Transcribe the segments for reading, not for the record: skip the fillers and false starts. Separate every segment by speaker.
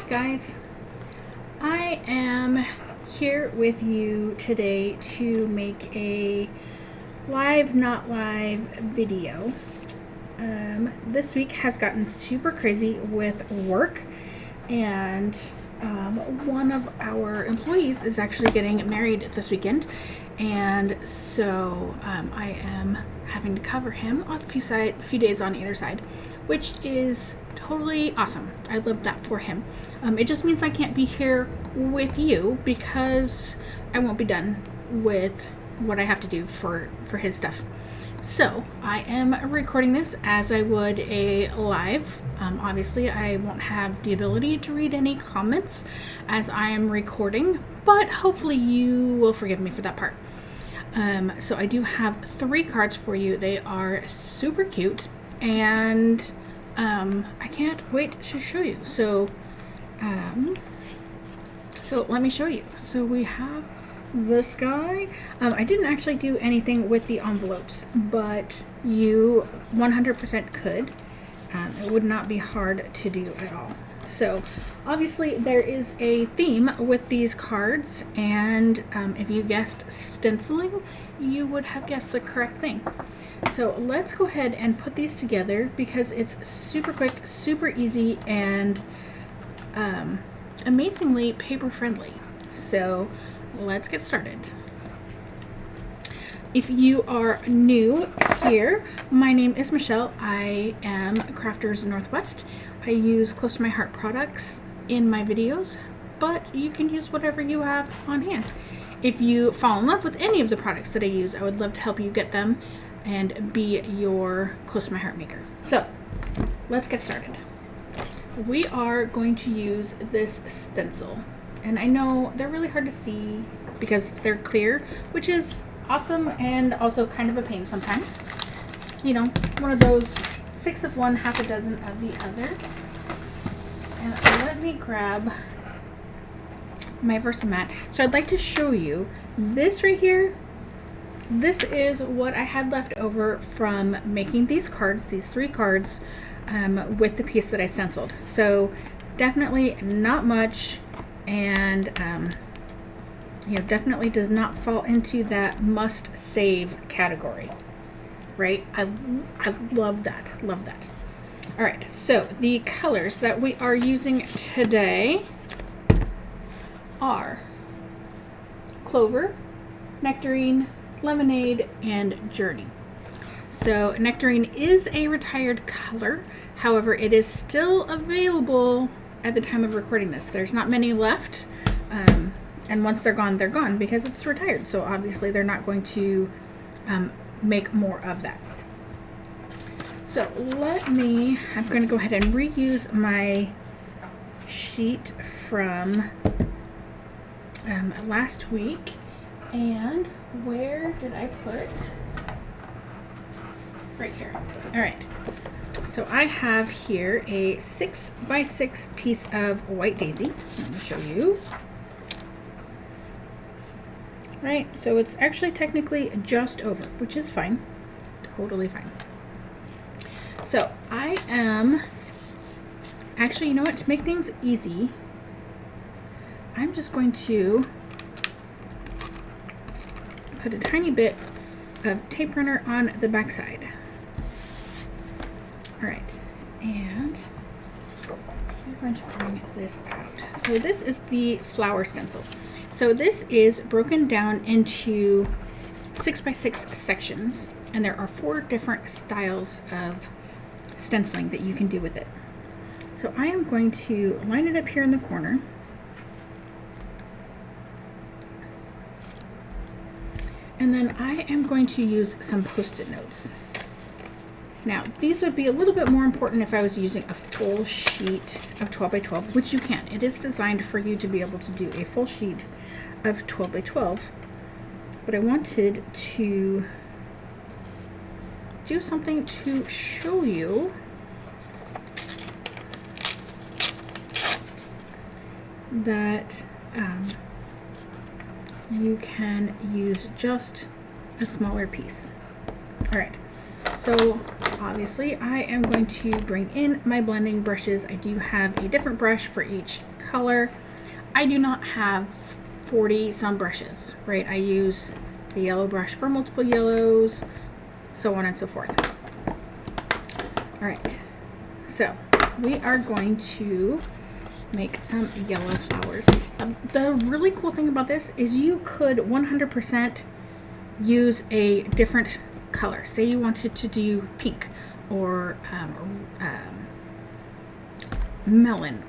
Speaker 1: guys, I am here with you today to make a live not live video. This week has gotten super crazy with work, and one of our employees is actually getting married this weekend, and so I am having to cover him a few days on either side, which is totally awesome. I love that for him. It just means I can't be here with you because I won't be done with what I have to do for his stuff. So I am recording this as I would a live. Obviously I won't have the ability to read any comments as I am recording, but hopefully you will forgive me for that part. So I do have 3 cards for you. They are super cute, and I can't wait to show you. So let me show you. So we have this guy. I didn't actually do anything with the envelopes, but you 100% could. It would not be hard to do at all. So obviously there is a theme with these cards, and if you guessed stenciling, you would have guessed the correct thing. So let's go ahead and put these together because it's super quick, super easy, and amazingly paper friendly. So let's get started. If you are new here, my name is Michelle. I am Crafters Northwest. I use Close to My Heart products in my videos, but you can use whatever you have on hand. If you fall in love with any of the products that I use, I would love to help you get them and be your Close to My Heart maker. So let's get started. We are going to use this stencil, and I know they're really hard to see because they're clear, which is awesome and also kind of a pain sometimes. You know, one of those 6 of one, half a dozen of the other. And let me grab my Versamat. So I'd like to show you this right here. This is what I had left over from making these cards, these 3 cards, with the piece that I stenciled. So definitely not much, and definitely does not fall into that must save category, right? I love that. All right, so the colors that we are using today are Clover, Nectarine, Lemonade, and Journey. So Nectarine is a retired color. However, it is still available at the time of recording this. There's not many left. And once they're gone because it's retired. So obviously they're not going to make more of that. So I'm going to go ahead and reuse my sheet from last week. And where did I put? Right here. All right. So I have here a 6x6 piece of White Daisy. Let me show you. Right, so it's actually technically just over, which is fine. Totally fine. So I am actually, you know what, to make things easy, I'm just going to put a tiny bit of tape runner on the back side. All right, and I'm going to bring this out. So this is the flower stencil. So this is broken down into 6x6 sections, and there are 4 different styles of stenciling that you can do with it. So I am going to line it up here in the corner. And then I am going to use some Post-it notes. Now, these would be a little bit more important if I was using a full sheet of 12 by 12, which you can. It is designed for you to be able to do a full sheet of 12 by 12. But I wanted to do something to show you that you can use just a smaller piece. All right. So obviously, I am going to bring in my blending brushes. I do have a different brush for each color. I do not have 40 some brushes, right? I use the yellow brush for multiple yellows, so on and so forth. All right, so we are going to make some yellow flowers. The really cool thing about this is you could 100% use a different color. Say you wanted to do pink or melon,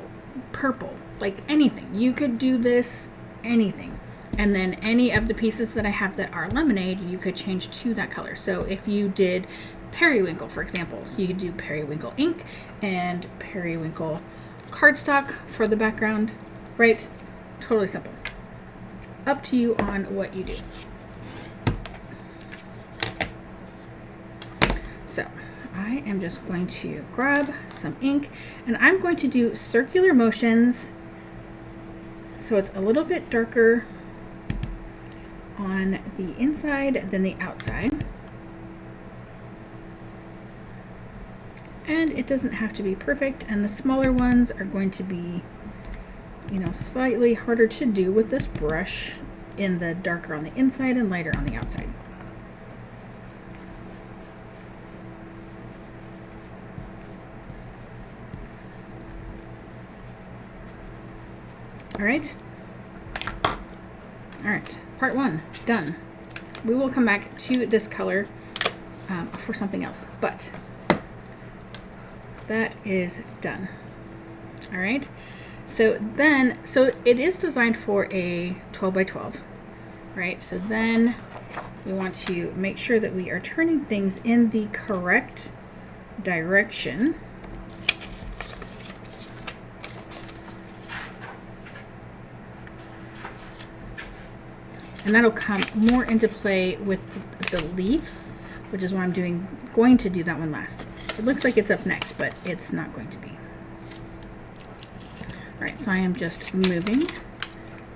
Speaker 1: purple, like anything. You could do this, anything. And then any of the pieces that I have that are lemonade, you could change to that color. So if you did periwinkle, for example, you could do periwinkle ink and periwinkle cardstock for the background, right? Totally simple. Up to you on what you do. So I am just going to grab some ink and I'm going to do circular motions so it's a little bit darker on the inside than the outside. And it doesn't have to be perfect, and the smaller ones are going to be, slightly harder to do with this brush in the darker on the inside and lighter on the outside. All right, part one, done. We will come back to this color for something else, but that is done. All right, so it is designed for a 12 by 12, right? So then we want to make sure that we are turning things in the correct direction. And that'll come more into play with the leaves, which is why I'm going to do that one last. It looks like it's up next, but it's not going to be. All right, so I am just moving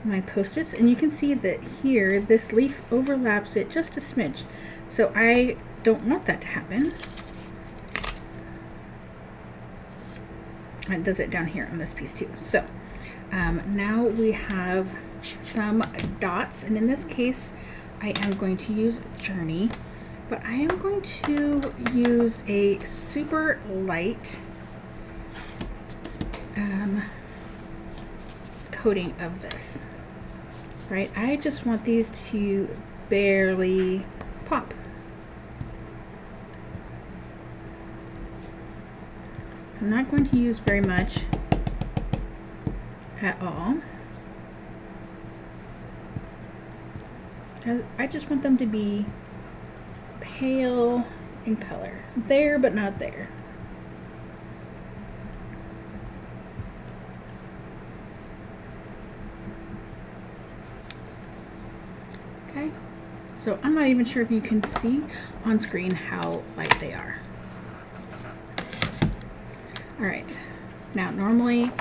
Speaker 1: my Post-its, and you can see that here, this leaf overlaps it just a smidge. So I don't want that to happen. And it does it down here on this piece too. So now we have some dots, and in this case I am going to use Journey, but I am going to use a super light coating of this, right? I just want these to barely pop. So I'm not going to use very much at all. I just want them to be pale in color. There, but not there. Okay, so I'm not even sure if you can see on screen how light they are. All right, now normally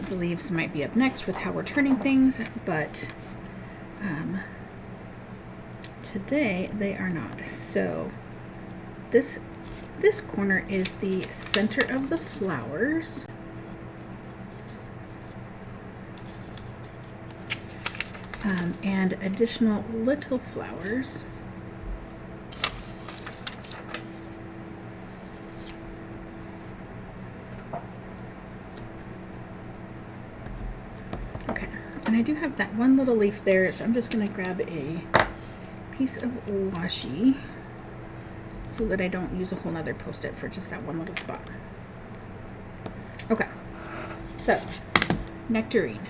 Speaker 1: the leaves might be up next with how we're turning things, but today they are not. So this corner is the center of the flowers. And additional little flowers. Okay, and I do have that one little leaf there, so I'm just going to grab a piece of washi so that I don't use a whole nother Post-it for just that one little spot. Okay, so nectarine.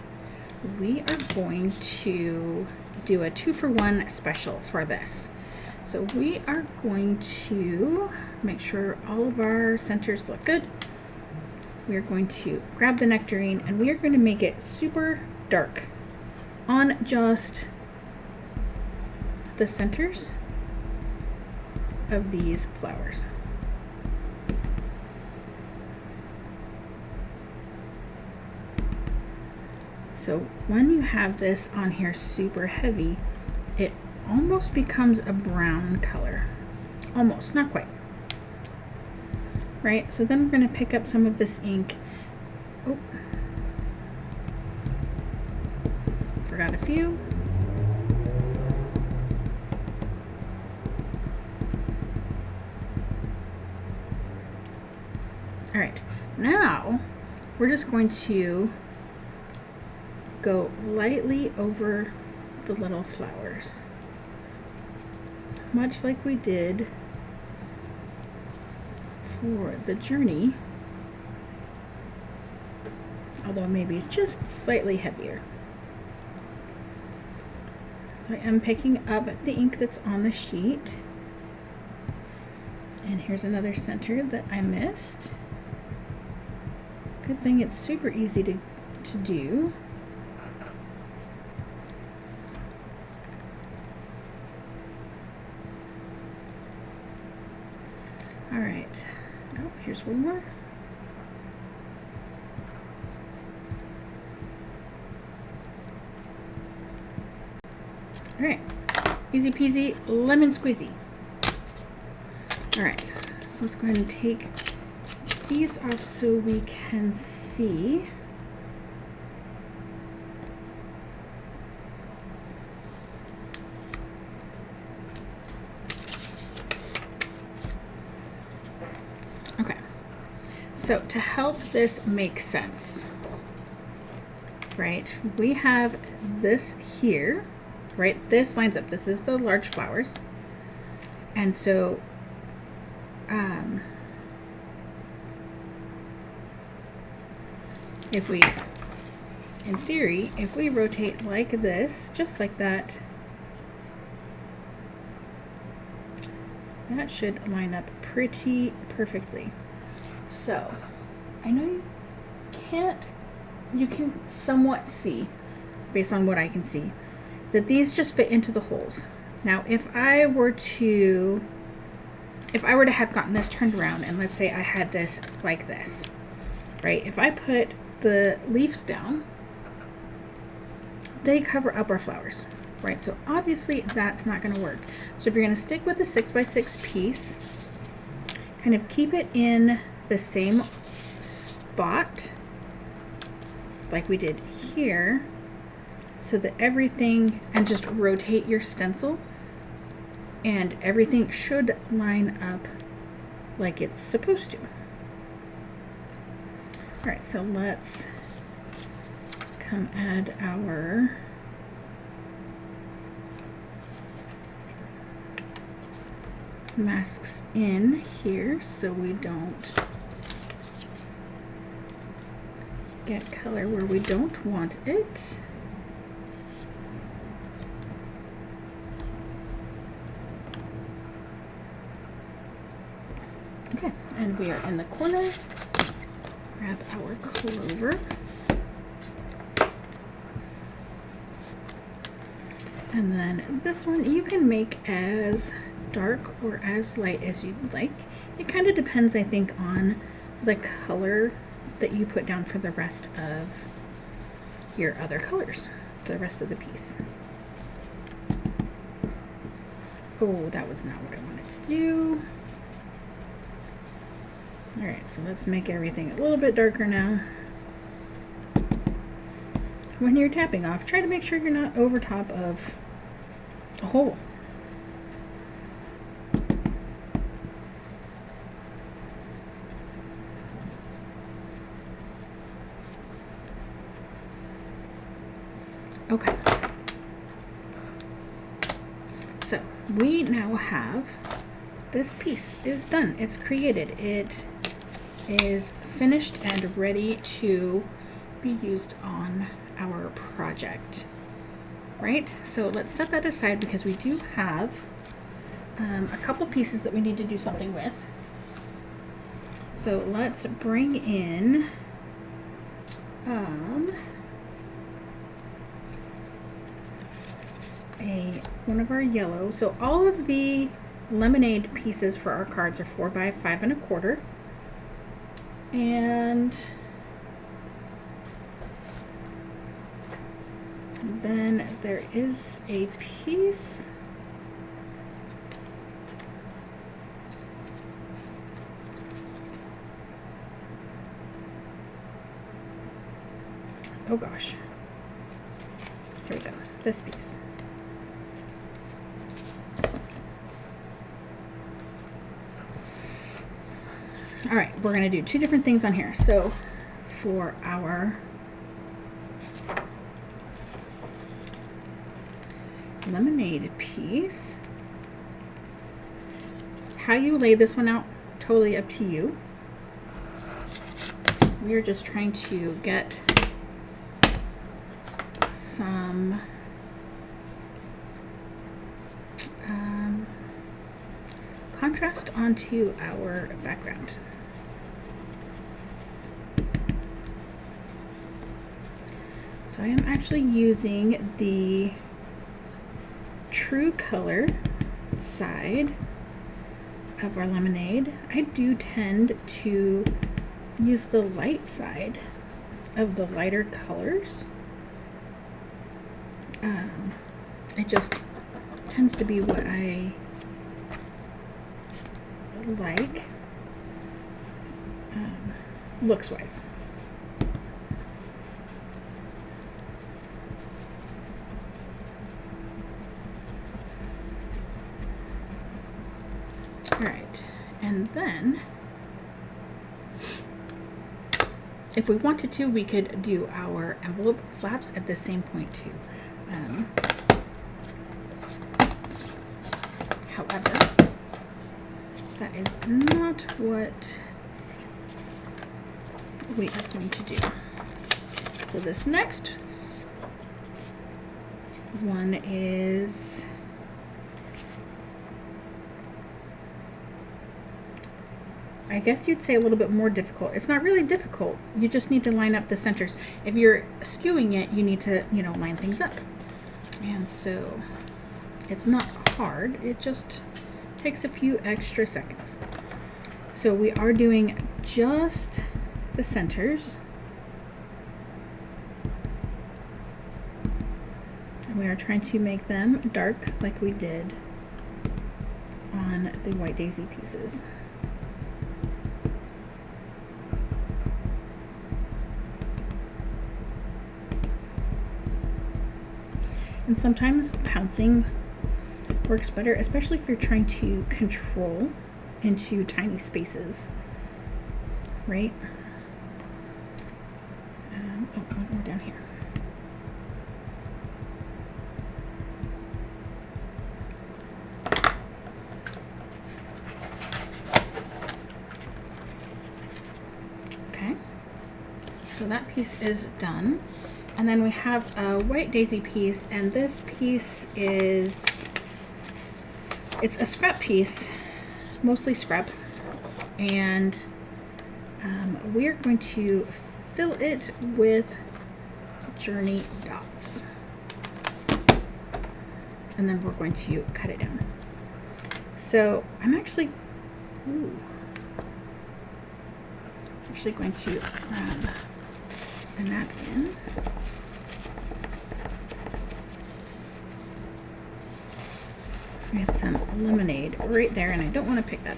Speaker 1: We are going to do a 2-for-1 special for this. So we are going to make sure all of our centers look good. We are going to grab the nectarine and we are going to make it super dark on just the centers of these flowers. So when you have this on here super heavy, it almost becomes a brown color. Almost, not quite. right? So then we're going to pick up some of this ink. Oh, forgot a few. All right, now we're just going to go lightly over the little flowers, much like we did for the journey, although maybe it's just slightly heavier. So I am picking up the ink that's on the sheet, and here's another center that I missed. Good thing it's super easy to do. All right. Oh, here's one more. All right. Easy peasy, lemon squeezy. All right. So let's go ahead and take these off so we can see. Okay, so to help this make sense, right, we have this here, right, this lines up, this is the large flowers, and so if we, in theory, if we rotate like this, just like that, that should line up pretty perfectly. So I know you can somewhat see, based on what I can see, that these just fit into the holes. Now if I were to have gotten this turned around, and let's say I had this like this, right, if I put the leaves down, they cover up our flowers, right? So obviously that's not going to work. So if you're going to stick with the 6x6 piece, kind of keep it in the same spot like we did here, so that everything, and just rotate your stencil, and everything should line up like it's supposed to. All right, so let's come add our masks in here so we don't get color where we don't want it. Okay, and we are in the corner. Grab our clover. And then this one you can make as dark or as light as you'd like. It kind of depends, I think, on the color that you put down for the rest of your other colors, the rest of the piece. Oh, that was not what I wanted to do. All right, so let's make everything a little bit darker now. When you're tapping off, try to make sure you're not over top of a hole. Okay. So we now have, this piece is done. It's created. It is finished and ready to be used on our project, right? So let's set that aside because we do have a couple pieces that we need to do something with. So let's bring in one of our yellow. So all of the lemonade pieces for our cards are 4 by 5 1/4. And then there is a piece Oh gosh. Here we go. This piece. All right, we're going to do two different things on here. So for our lemonade piece, how you lay this one out, totally up to you. We're just trying to get some contrast onto our background. So I am actually using the True Color side of our lemonade. I do tend to use the light side of the lighter colors. It just tends to be what I like, looks wise. All right, and then if we wanted to, we could do our envelope flaps at the same point too. However, that is not what we are going to do. So this next one is I guess you'd say a little bit more difficult. It's not really difficult. You just need to line up the centers. If you're skewing it, you need to, line things up. And so it's not hard. It just takes a few extra seconds. So we are doing just the centers. And we are trying to make them dark like we did on the White Daisy pieces. And sometimes pouncing works better, especially if you're trying to control into tiny spaces, right? One more down here. Okay, so that piece is done. And then we have a White Daisy piece, and this piece it's a scrap piece, mostly scrap, and we're going to fill it with Journey dots, and then we're going to cut it down. So I'm actually going to grab a napkin. We had some lemonade right there, and I don't want to pick that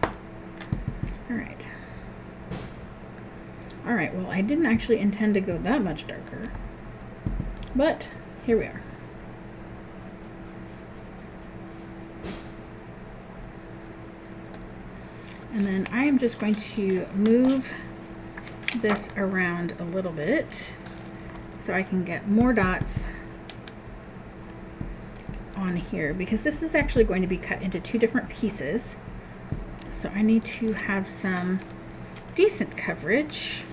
Speaker 1: up. All right. All right, well, I didn't actually intend to go that much darker, but here we are. And then I am just going to move this around a little bit so I can get more dots on here, because this is actually going to be cut into two different pieces. So I need to have some decent coverage.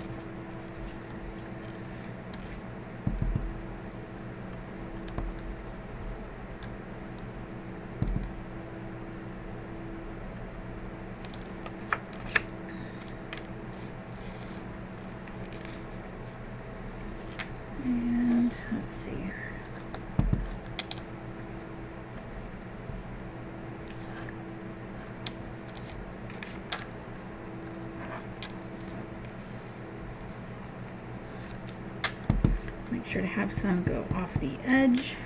Speaker 1: And let's see. Make sure to have some go off the edge.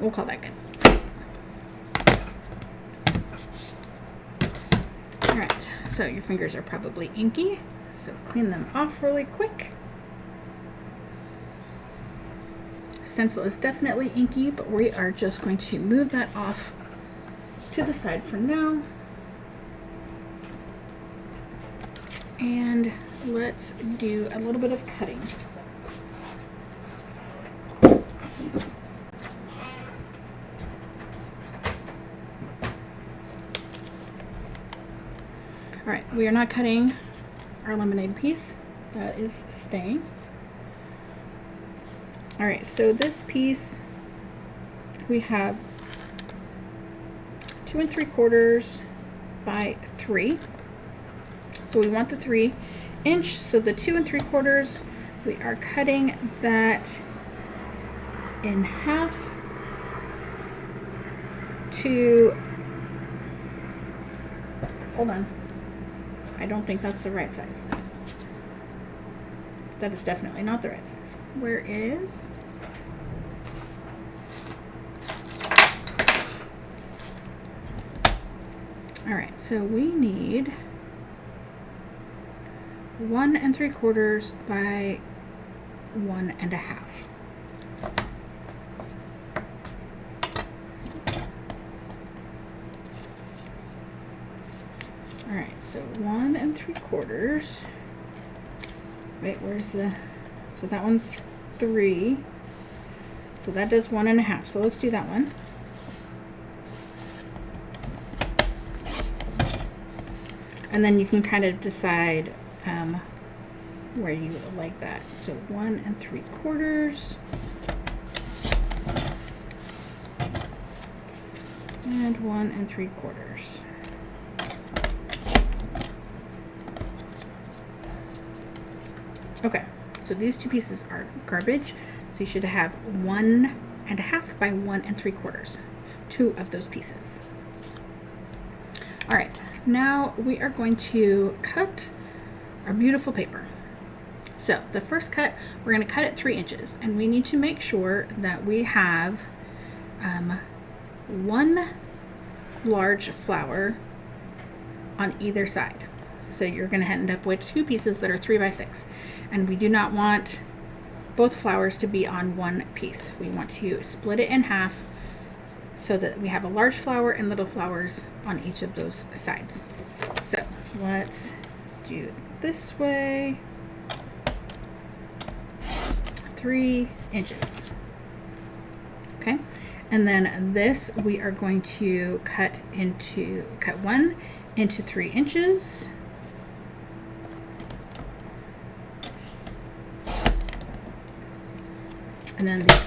Speaker 1: We'll call that good. All right, so your fingers are probably inky, so clean them off really quick. Stencil is definitely inky, but we are just going to move that off to the side for now. And let's do a little bit of cutting. All right, we are not cutting our lemonade piece. That is staying. All right, so this piece, we have 2 3/4 by 3. So we want the 3-inch. So the 2 3/4, we are cutting that in half to, hold on, I don't think that's the right size. That is definitely not the right size. Where is? All right, so we need 1 3/4 by 1 1/2. All right, so 1 3/4. Wait, where's the, so that one's 3. So that does 1 1/2. So let's do that one. And then you can kind of decide where you like that. So 1 3/4 and 1 3/4. Okay, so these two pieces are garbage. So you should have 1 1/2 by 1 3/4. 2 of those pieces. All right, now we are going to cut our beautiful paper. So the first cut, we're going to cut it 3 inches, and we need to make sure that we have 1 large flower on either side. So you're going to end up with 2 pieces that are 3 by 6, and we do not want both flowers to be on one piece. We want to split it in half so that we have a large flower and little flowers on each of those sides. So let's do it this way. 3 inches. Okay, and then this we are going to cut 1 into 3 inches. And then the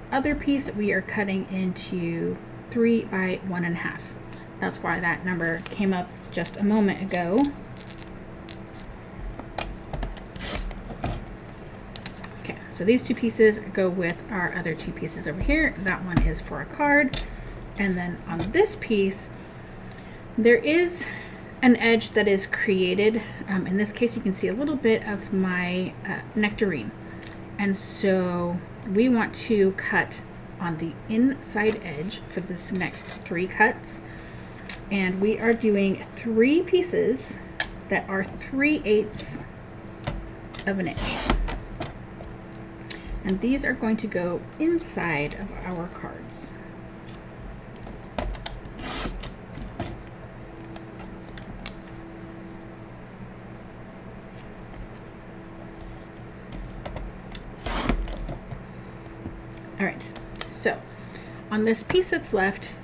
Speaker 1: other piece we are cutting into 3 by 1 1/2. That's why that number came up just a moment ago. Okay, so these 2 pieces go with our other 2 pieces over here. That one is for a card. And then on this piece, there is an edge that is created. In this case, you can see a little bit of my nectarine. And so we want to cut on the inside edge for this next 3 cuts. And we are doing 3 pieces that are 3/8 of an inch. And these are going to go inside of our cards. All right, so on this piece that's left,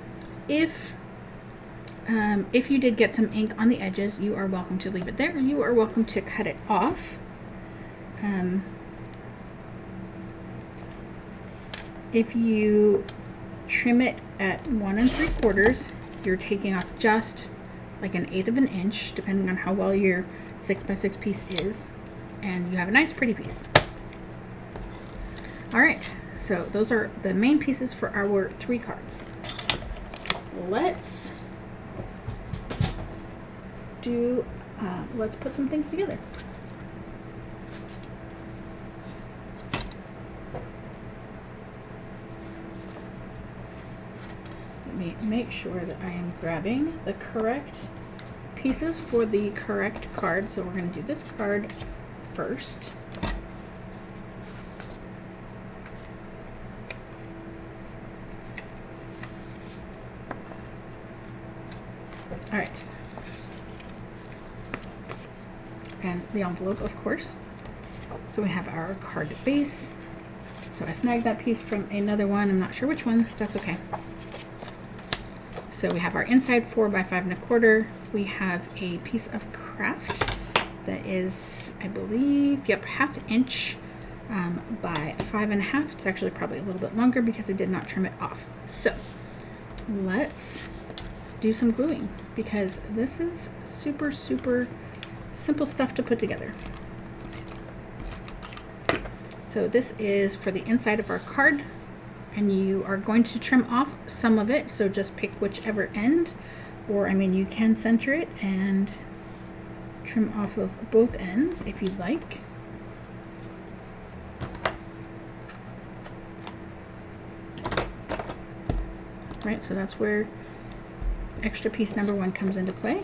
Speaker 1: if you did get some ink on the edges, you are welcome to leave it there. You are welcome to cut it off. If you trim it at 1 3/4, you're taking off just like 1/8 of an inch, depending on how well your 6 by 6 piece is, and you have a nice pretty piece. All right, so those are the main pieces for our 3 cards. Let's put some things together. me make sure that I am grabbing the correct pieces for the correct card. So we're going to do this card first. All right. And the envelope, of course. So we have our card base. So I snagged that piece from another one. I'm not sure which one. That's okay. So we have our inside 4 by 5 1/4. We have a piece of craft that is, I believe, yep, 1/2 inch by 5 1/2. It's actually probably a little bit longer because I did not trim it off. So let's do some gluing because this is super, super simple stuff to put together. So this is for the inside of our card. And you are going to trim off some of it, so just pick whichever end, or I mean you can center it and trim off of both ends if you'd like. Right, so that's where extra piece number 1 comes into play.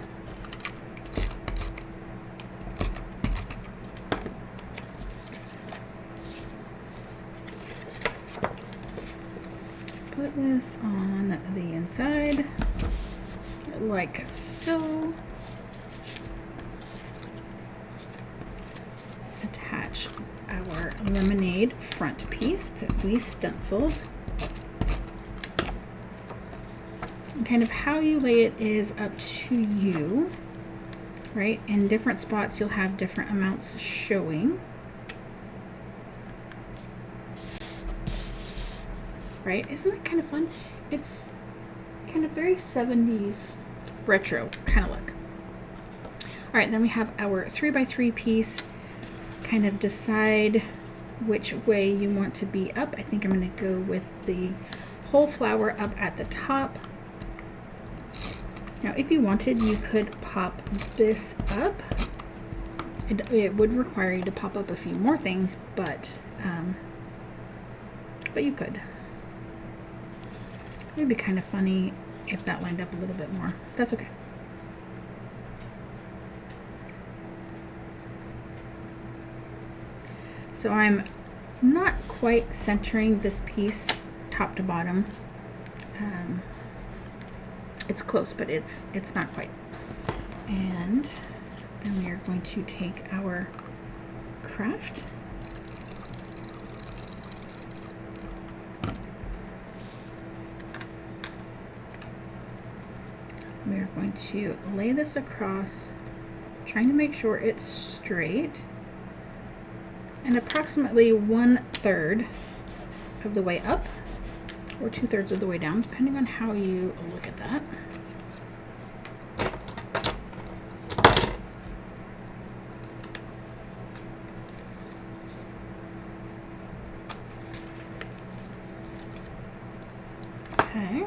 Speaker 1: Put this on the inside, like so. Attach our lemonade front piece that we stenciled. And kind of how you lay it is up to you, right? In different spots, you'll have different amounts showing. Right? Isn't that kind of fun? It's kind of very 70s retro kind of look. All right, then we have our 3 by 3 piece. Kind of decide which way you want to be up. I think I'm going to go with the whole flower up at the top. Now, if you wanted, you could pop this up. It would require you to pop up a few more things, but you could. It'd be kind of funny if that lined up a little bit more. That's okay. So I'm not quite centering this piece top to bottom. It's close, but it's not quite. And then we are going to take our craft. We are going to lay this across, trying to make sure it's straight, and approximately 1/3 of the way up, or 2/3 of the way down, depending on how you look at that. Okay.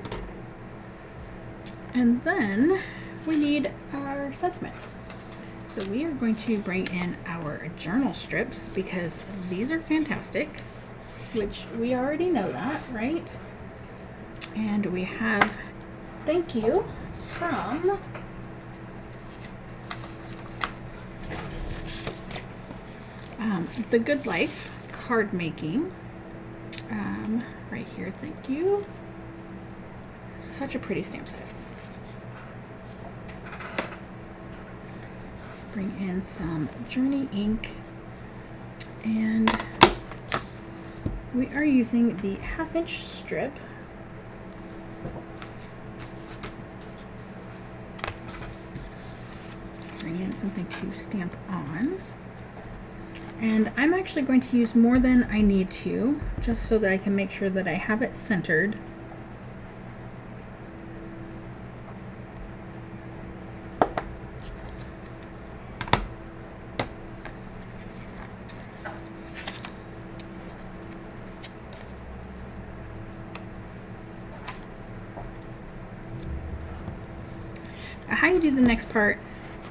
Speaker 1: And then we need our sentiment. So we are going to bring in our journal strips because these are fantastic, which we already know that, right? And we have thank you from The Good Life card making. Right here, thank you. Such a pretty stamp set. Bring in some Journey ink, and we are using the 1/2 inch strip. Bring in something to stamp on. And I'm actually going to use more than I need to, just so that I can make sure that I have it centered. How you do the next part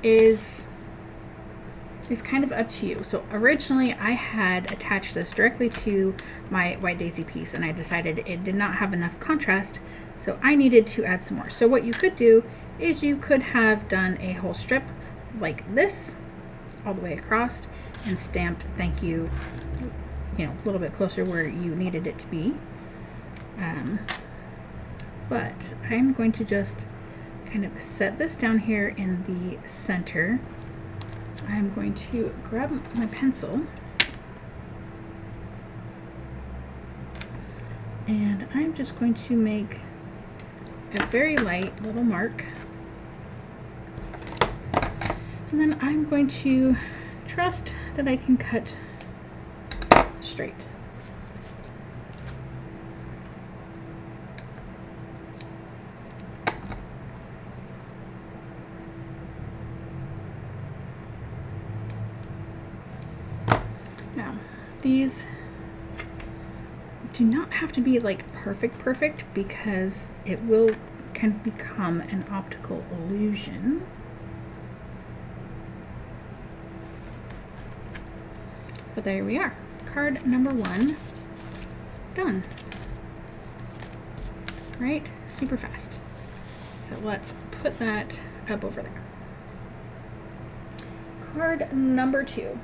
Speaker 1: is is kind of up to you. So originally I had attached this directly to my White Daisy piece, and I decided it did not have enough contrast, so I needed to add some more. So what you could do is you could have done a whole strip like this all the way across and stamped thank you, a little bit closer where you needed it to be. But I'm going to just kind of set this down here in the center. I'm going to grab my pencil and I'm just going to make a very light little mark, and then I'm going to trust that I can cut straight. Now, these do not have to be like perfect because it will kind of become an optical illusion. But there we are. Card number 1 done. Right? Super fast. So let's put that up over there. Card number 2.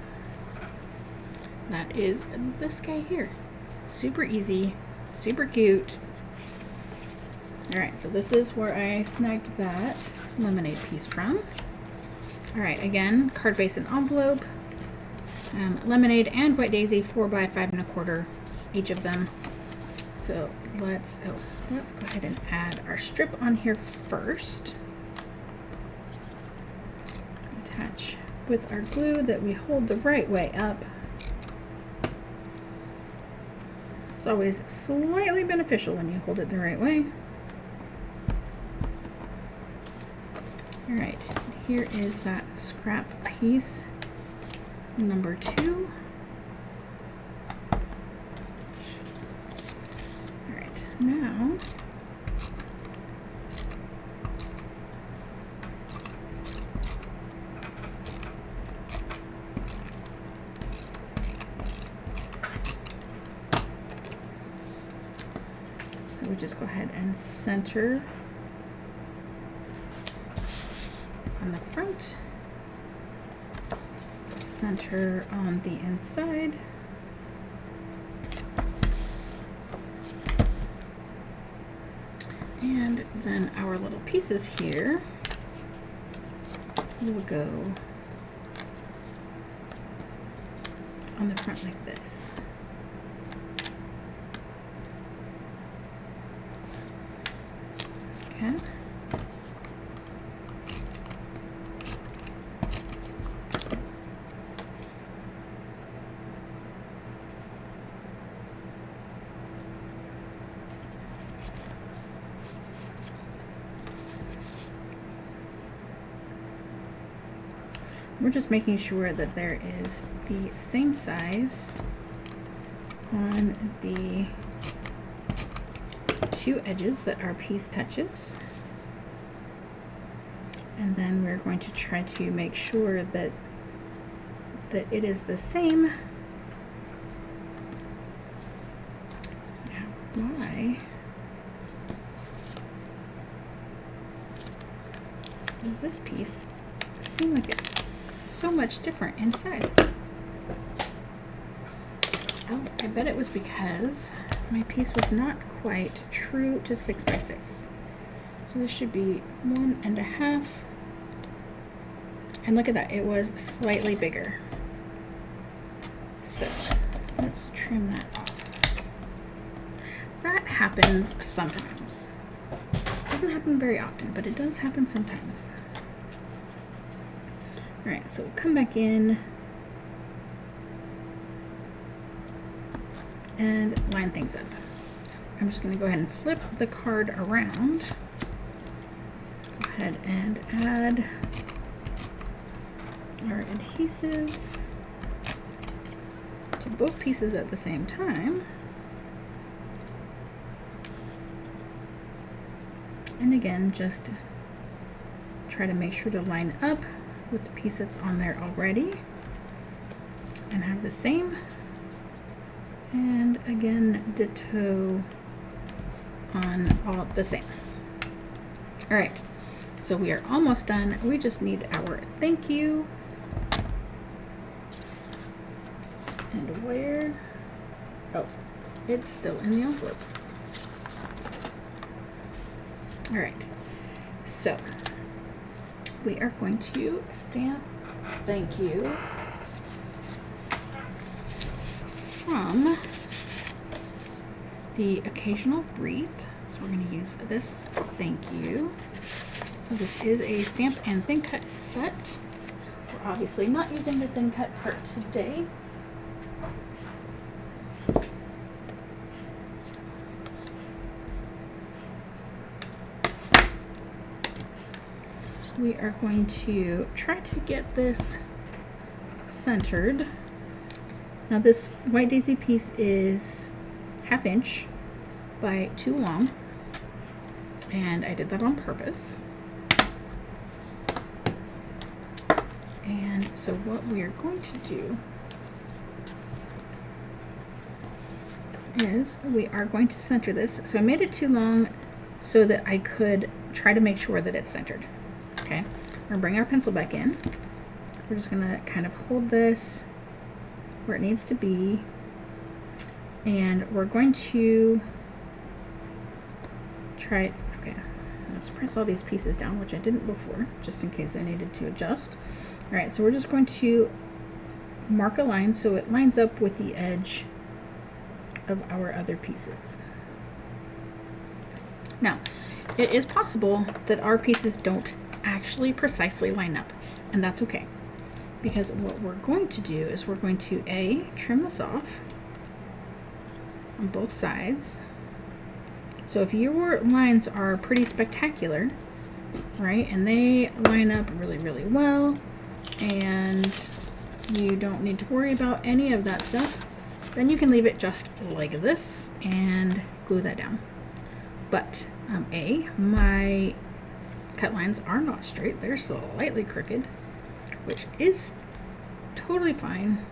Speaker 1: That is this guy here. Super easy, super cute. Alright, so this is where I snagged that lemonade piece from. Alright, again, card base and envelope. Lemonade and White Daisy 4 by 5 1/4 each of them. So let's go ahead and add our strip on here first. Attach with our glue that we hold the right way up. It's always slightly beneficial when you hold it the right way. All right, here is that scrap piece number 2. All right, now so we just go ahead and center on the front, center on the inside, and then our little pieces here will go on the front like this. Okay. We're just making sure that there is the same size on the 2 edges that our piece touches. And then we're going to try to make sure that it is the same. Now, why does this piece seem like it's so much different in size? Oh, I bet it was because my piece was not quite true to 6 by 6. So this should be 1.5. And look at that, it was slightly bigger. So let's trim that off. That happens sometimes. Doesn't happen very often, but it does happen sometimes. All right, so come back in and line things up. I'm just going to go ahead and flip the card around. Go ahead and add our adhesive to both pieces at the same time. And again, just try to make sure to line up with the piece that's on there already. and have the same. And again, ditto on all the same. All right, so we are almost done. We just need our thank you. And where? Oh, it's still in the envelope. All right, so we are going to stamp thank you from the Occasional Breathe. So we're going to use this thank you. So this is a stamp and thin cut set. We're obviously not using the thin cut part today. We are going to try to get this centered. Now this White Daisy piece is 1/2 inch by 2 long, and I did that on purpose. And so what we are going to do is we are going to center this. So I made it too long so that I could try to make sure that it's centered. Okay, we're gonna bring our pencil back in. We're just gonna kind of hold this where it needs to be, and we're going to try, okay, let's press all these pieces down, which I didn't before, just in case I needed to adjust. All right, so we're just going to mark a line so it lines up with the edge of our other pieces. Now, it is possible that our pieces don't actually precisely line up, and that's okay, because what we're going to do is we're going to trim this off on both sides. So if your lines are pretty spectacular, right, and they line up really, really well, and you don't need to worry about any of that stuff, then you can leave it just like this and glue that down. But my cut lines are not straight, they're slightly crooked, which is totally fine.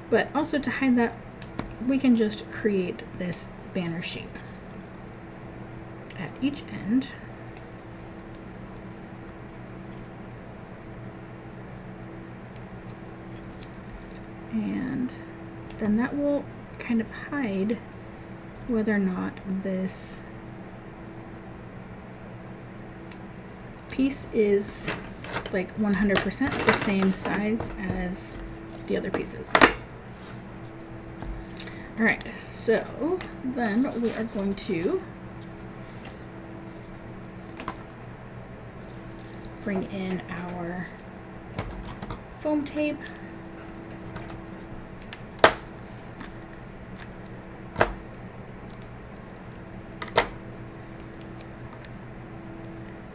Speaker 1: But also, to hide that, we can just create this banner shape at each end. And then that will kind of hide whether or not this piece is like 100% the same size as the other pieces. All right, so then we are going to bring in our foam tape.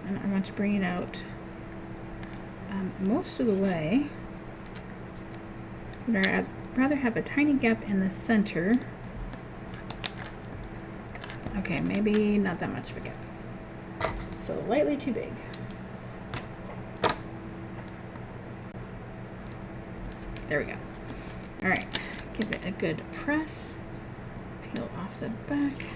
Speaker 1: And I want to bring it out most of the way. I'd rather have a tiny gap in the center. Okay, maybe not that much of a gap. Slightly too big. There we go. All right, give it a good press. Peel off the back.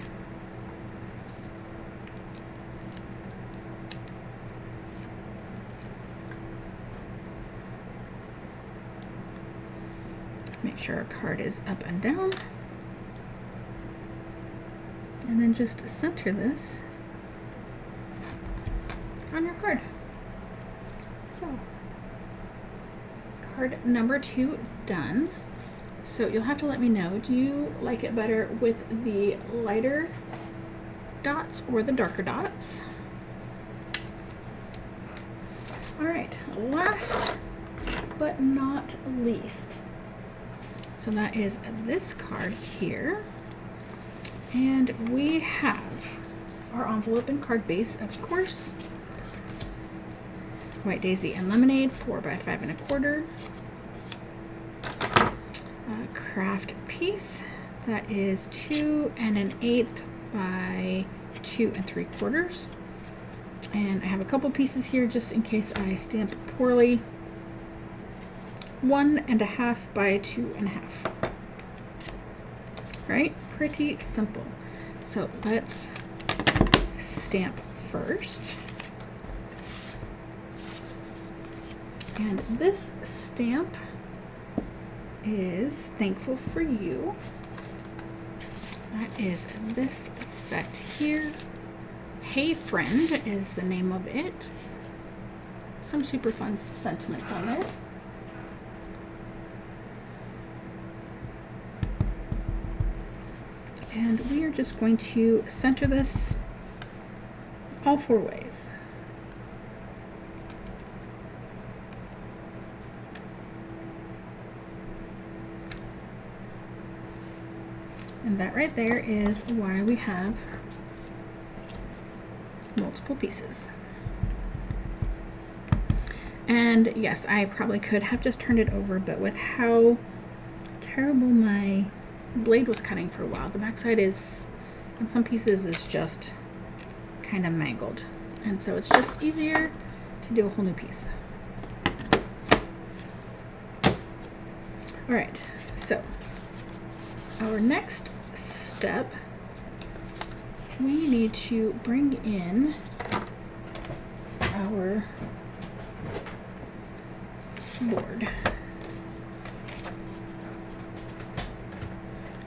Speaker 1: Make sure our card is up and down. And then just center this on your card. So, card number 2 done. So you'll have to let me know, do you like it better with the lighter dots or the darker dots? All right, last but not least. So that is this card here. And we have our envelope and card base, of course. White Daisy and Lemonade, 4 by 5 1/4. Craft piece, that is 2 1/8 by 2 3/4. And I have a couple pieces here just in case I stamp poorly. 1.5 by 2.5. Right? Pretty simple. So let's stamp first. And this stamp is Thankful for You. That is this set here. Hey Friend is the name of it. Some super fun sentiments on there. And we are just going to center this all 4 ways. And that right there is why we have multiple pieces. And yes, I probably could have just turned it over, but with how terrible my blade was cutting for a while, the backside is, on some pieces, is just kind of mangled. And so it's just easier to do a whole new piece. All right, so our next step, we need to bring in our board,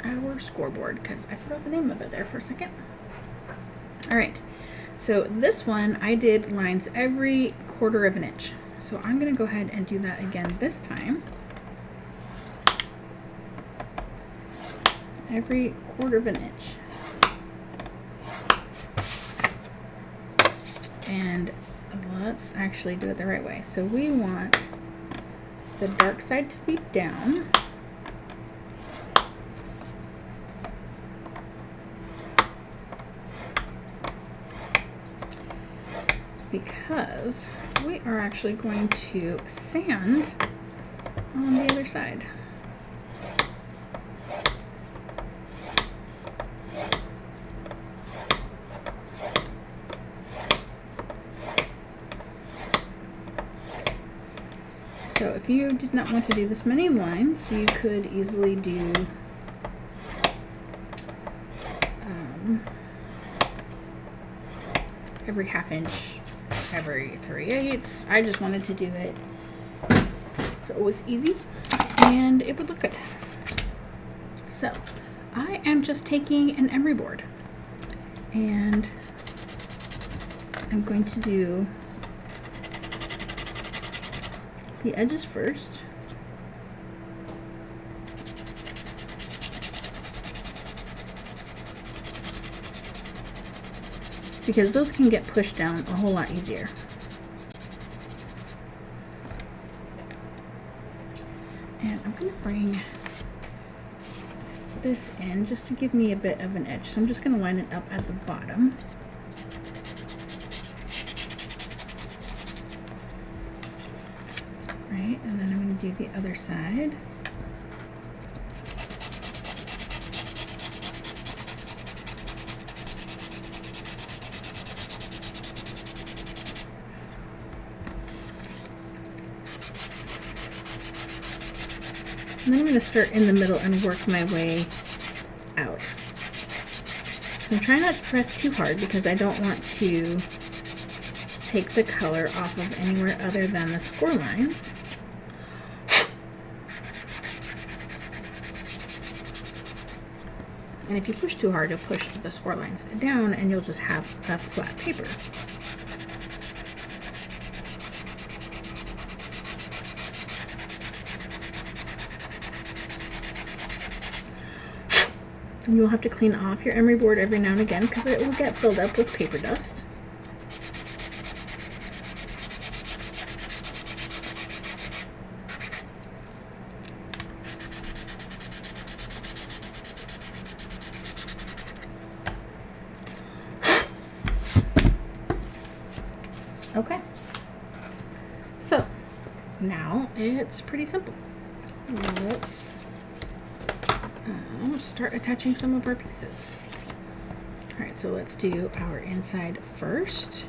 Speaker 1: our scoreboard, because I forgot the name of it there for a second. All right, so this one I did lines every 1/4 of an inch. So I'm going to go ahead and do that again this time. Every 1/4 of an inch. And let's actually do it the right way. So we want the dark side to be down. Because we are actually going to sand on the other side. So if you did not want to do this many lines, you could easily do every 1/2 inch, every 3/8. I just wanted to do it so it was easy and it would look good. So I am just taking an emery board and I'm going to do the edges first. Because those can get pushed down a whole lot easier. And I'm going to bring this in just to give me a bit of an edge. So I'm just going to line it up at the bottom. Right, and then I'm going to do the other side. And then I'm going to start in the middle and work my way out. So I'm trying not to press too hard because I don't want to take the color off of anywhere other than the score lines. And if you push too hard, you'll push the score lines down and you'll just have a flat paper. And you'll have to clean off your emery board every now and again because it will get filled up with paper dust. Okay, so now it's pretty simple. Let's start attaching some of our pieces. All right, so let's do our inside first.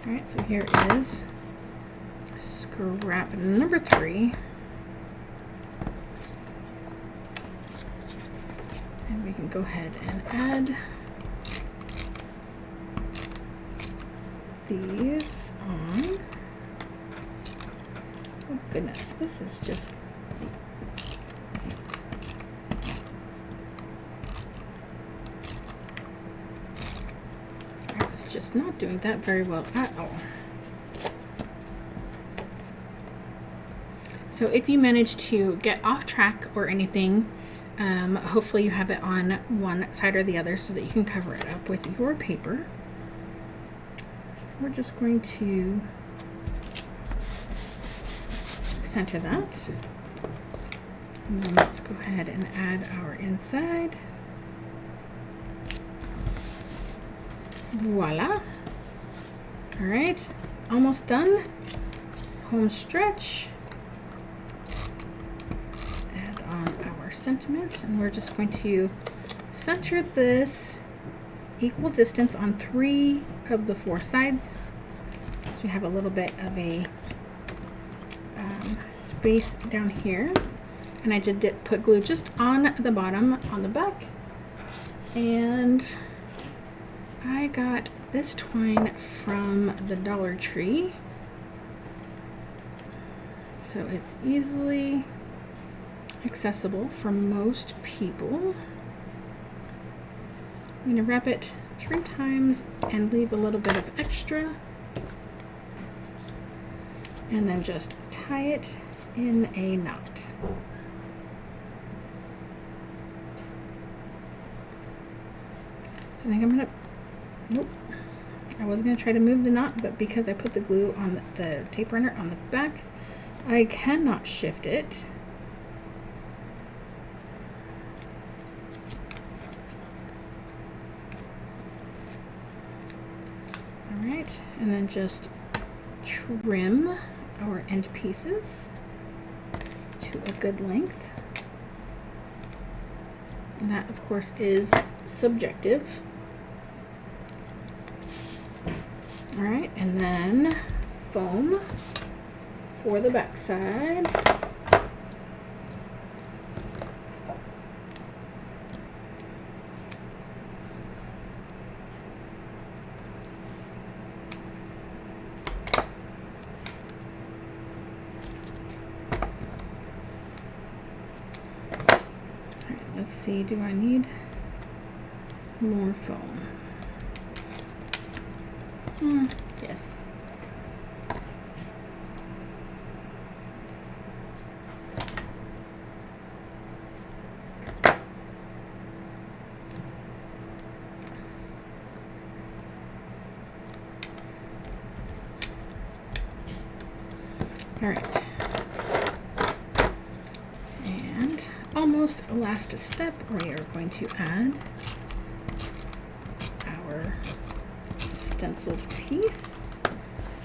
Speaker 1: All right, so here is scrap number 3. And we can go ahead and add these on. Oh goodness, this is just... I was just not doing that very well at all. So if you manage to get off track or anything, hopefully you have it on one side or the other so that you can cover it up with your paper. We're just going to center that. And then let's go ahead and add our inside. Voila. All right, almost done. Home stretch. Add on our sentiment, and we're just going to center this equal distance on 3 of the 4 sides. So we have a little bit of a space down here, and I did put glue just on the bottom on the back, and I got this twine from the Dollar Tree, so it's easily accessible for most people. I'm going to wrap it 3 times and leave a little bit of extra, and then just tie it in a knot. So I think I'm going to... Nope. I was going to try to move the knot, but because I put the glue on the tape runner on the back, I cannot shift it. Alright, and then just trim our end pieces to a good length. And that, of course, is subjective. All right, and then foam for the back side. All right, let's see, do I need more foam? Yes. All right. And almost last step, we are going to add our stenciled piece.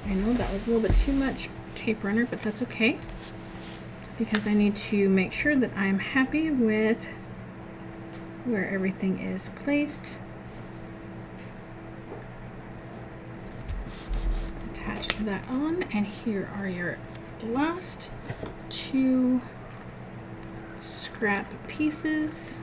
Speaker 1: I know that was a little bit too much tape runner, but that's okay, because I need to make sure that I'm happy with where everything is placed. Attach that on, and here are your last 2 scrap pieces.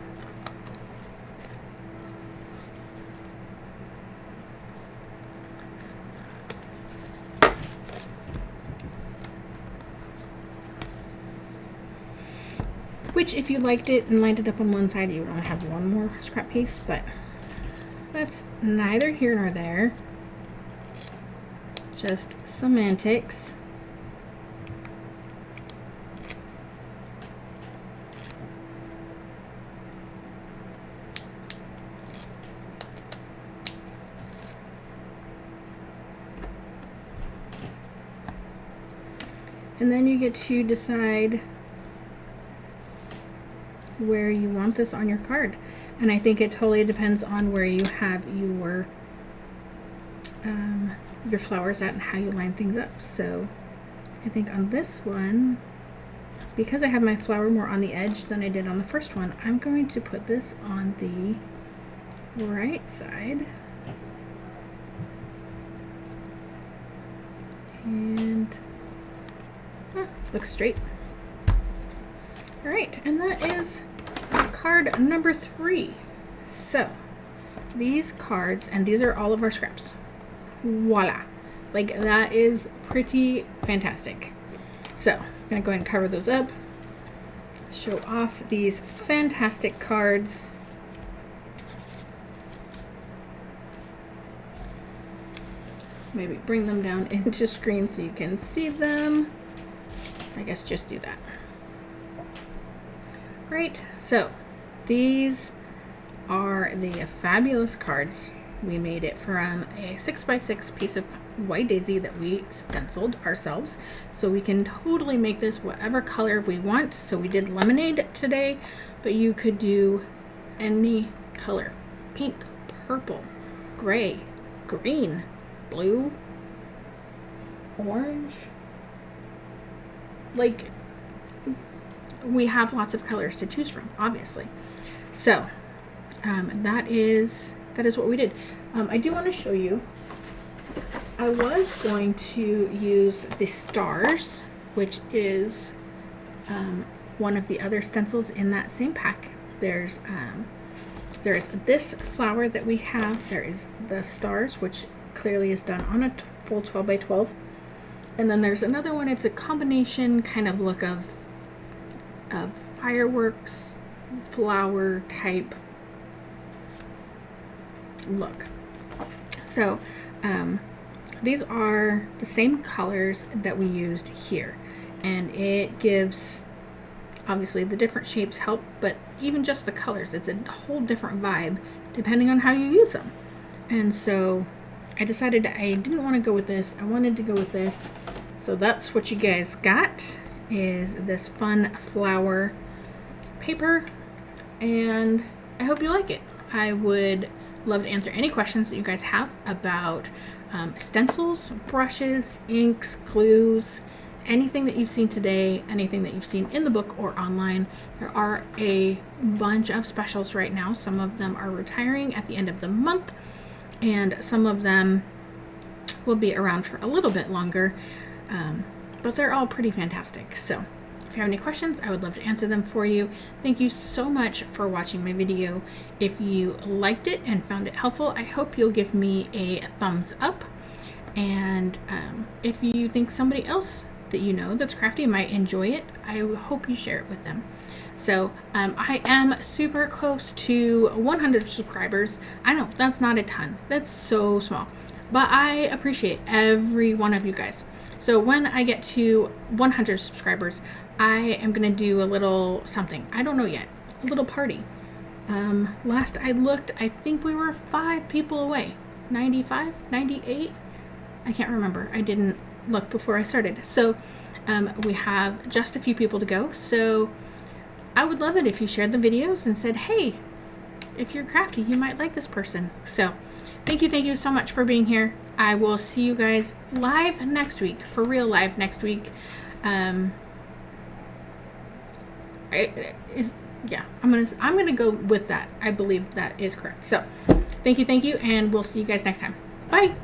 Speaker 1: Which, if you liked it and lined it up on one side, you would only have 1 more scrap piece, but that's neither here nor there. Just semantics. And then you get to decide where you want this on your card, and I think it totally depends on where you have your flowers at and how you line things up. So I think on this one, because I have my flower more on the edge than I did on the first one, I'm going to put this on the right side. And looks straight. All right, and that is card number 3. So these cards, and these are all of our scraps. Voila. Like, that is pretty fantastic. So I'm gonna go ahead and cover those up. Show off these fantastic cards. Maybe bring them down into screen so you can see them. I guess just do that. Right, so these are the fabulous cards. We made it from a 6x6 piece of white daisy that we stenciled ourselves. So we can totally make this whatever color we want. So we did lemonade today, but you could do any color. Pink, purple, gray, green, blue, orange. Like, we have lots of colors to choose from, obviously. So that is what we did. I do want to show you. I was going to use the stars, which is one of the other stencils in that same pack. There's this flower that we have. There is the stars, which clearly is done on a full 12 by 12. And then there's another one. It's a combination kind of look of fireworks, flower type look. So these are the same colors that we used here, and it gives, obviously the different shapes help, but even just the colors, it's a whole different vibe depending on how you use them. And so I decided I didn't want to go with this. I wanted to go with this. So that's what you guys got, is this fun flower paper, and I hope you like it. I would love to answer any questions that you guys have about stencils, brushes, inks, glues, anything that you've seen today, anything that you've seen in the book or online. There are a bunch of specials right now. Some of them are retiring at the end of the month, and some of them will be around for a little bit longer, but they're all pretty fantastic. So if you have any questions, I would love to answer them for you. Thank you so much for watching my video. If you liked it and found it helpful, I hope you'll give me a thumbs up. And if you think somebody else that you know that's crafty might enjoy it, I hope you share it with them. So I am super close to 100 subscribers. I know that's not a ton. That's so small. But I appreciate every one of you guys. So when I get to 100 subscribers, I am going to do a little something. I don't know yet. A little party. Last I looked, I think we were 5 people away. 95? 98? I can't remember. I didn't look before I started. So we have just a few people to go. So I would love it if you shared the videos and said, hey, if you're crafty, you might like this person. So thank you so much for being here. I will see you guys live next week, for real live next week. Yeah, I'm gonna go with that. I believe that is correct. So thank you, and we'll see you guys next time. Bye.